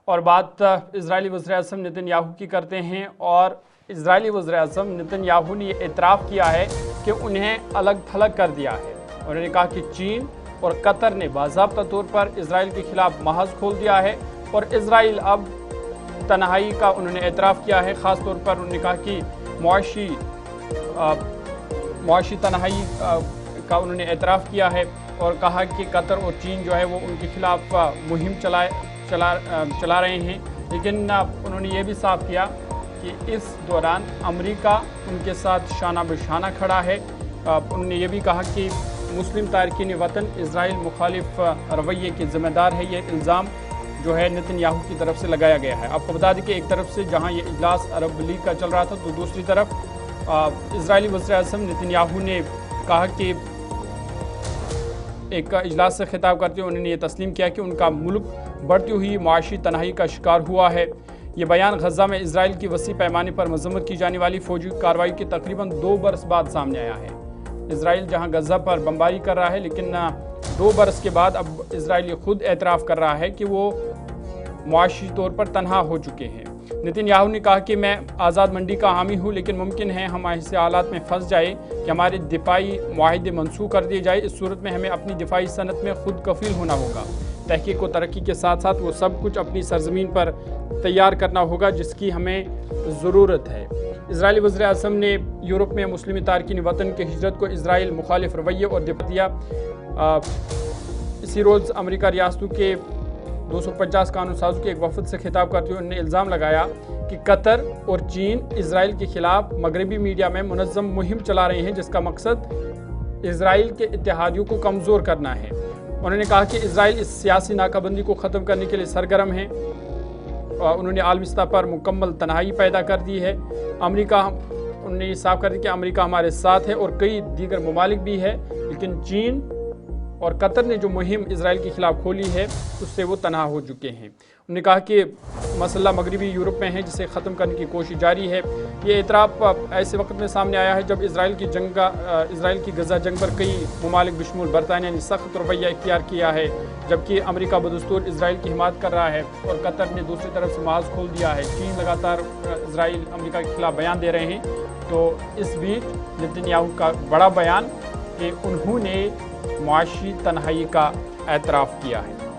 اور بات اسرائیلی وزیراعظم نیتن یاہو کی کرتے ہیں، اور اسرائیلی وزیراعظم نیتن یاہو نے یہ اعتراف کیا ہے کہ انہیں الگ تھلگ کر دیا ہے۔ انہوں نے کہا کہ چین اور قطر نے باضابطہ طور پر اسرائیل کے خلاف محاذ کھول دیا ہے، اور اسرائیل اب تنہائی کا انہوں نے اعتراف کیا ہے۔ خاص طور پر انہوں نے کہا کہ معاشی تنہائی کا انہوں نے اعتراف کیا ہے، اور کہا کہ قطر اور چین جو ہے وہ ان کے خلاف مہم چلا رہے ہیں، لیکن انہوں نے یہ بھی صاف کیا کہ اس دوران امریکہ ان کے ساتھ شانہ بشانہ کھڑا ہے۔ انہوں نے یہ بھی کہا کہ مسلم تارکین وطن اسرائیل مخالف رویے کے ذمہ دار ہے۔ یہ الزام جو ہے نیتن یاہو کی طرف سے لگایا گیا ہے۔ آپ کو بتا دیں کہ ایک طرف سے جہاں یہ اجلاس عرب لیگ کا چل رہا تھا، تو دوسری طرف اسرائیلی وزیراعظم نیتن یاہو نے کہا کہ ایک اجلاس سے خطاب کرتے ہوئے انہوں نے یہ تسلیم کیا کہ ان کا ملک بڑھتی ہوئی معاشی تنہائی کا شکار ہوا ہے۔ یہ بیان غزہ میں اسرائیل کی وسیع پیمانے پر مذمت کی جانے والی فوجی کارروائی کے تقریباً 2 برس بعد سامنے آیا ہے۔ اسرائیل جہاں غزہ پر بمباری کر رہا ہے، لیکن 2 برس کے بعد اب اسرائیل خود اعتراف کر رہا ہے کہ وہ معاشی طور پر تنہا ہو چکے ہیں۔ نیتن یاہو نے کہا کہ میں آزاد منڈی کا حامی ہوں، لیکن ممکن ہے ہم ایسے حالات میں پھنس جائیں کہ ہمارے دفاعی معاہدے منسوخ کر دیے جائے۔ اس صورت میں ہمیں اپنی دفاعی صنعت میں خود کفیل ہونا ہوگا۔ تحقیق و ترقی کے ساتھ ساتھ وہ سب کچھ اپنی سرزمین پر تیار کرنا ہوگا جس کی ہمیں ضرورت ہے۔ اسرائیلی وزیراعظم نے یورپ میں مسلم تارکین وطن کی ہجرت کو اسرائیل مخالف رویے اور دیا۔ اسی روز امریکہ ریاستوں کے 250 قانون سازوں کے ایک وفد سے خطاب کرتے ہوئے انہوں نے الزام لگایا کہ قطر اور چین اسرائیل کے خلاف مغربی میڈیا میں منظم مہم چلا رہے ہیں، جس کا مقصد اسرائیل کے اتحادیوں کو کمزور کرنا ہے۔ انہوں نے کہا کہ اسرائیل اس سیاسی ناکہ بندی کو ختم کرنے کے لیے سرگرم ہے۔ انہوں نے عالمی سطح پر مکمل تنہائی پیدا کر دی ہے۔ انہوں نے یہ صاف کر دیا کہ امریکہ ہمارے ساتھ ہے اور کئی دیگر ممالک بھی ہے، لیکن چین اور قطر نے جو مہم اسرائیل کے خلاف کھولی ہے اس سے وہ تنہا ہو چکے ہیں۔ انہوں نے کہا کہ مسئلہ مغربی یورپ میں ہے جسے ختم کرنے کی کوشش جاری ہے۔ یہ اعتراف ایسے وقت میں سامنے آیا ہے جب اسرائیل کی غزہ جنگ پر کئی ممالک بشمول برطانیہ نے سخت رویہ اختیار کیا ہے، جبکہ امریکہ بدستور اسرائیل کی حمایت کر رہا ہے اور قطر نے دوسری طرف سے محاذ کھول دیا ہے۔ چین لگاتار اسرائیل امریکہ کے خلاف بیان دے رہے ہیں۔ تو اس بیچ نیتن یاہو کا بڑا بیان کہ انہوں نے معاشی تنہائی کا اعتراف کیا ہے۔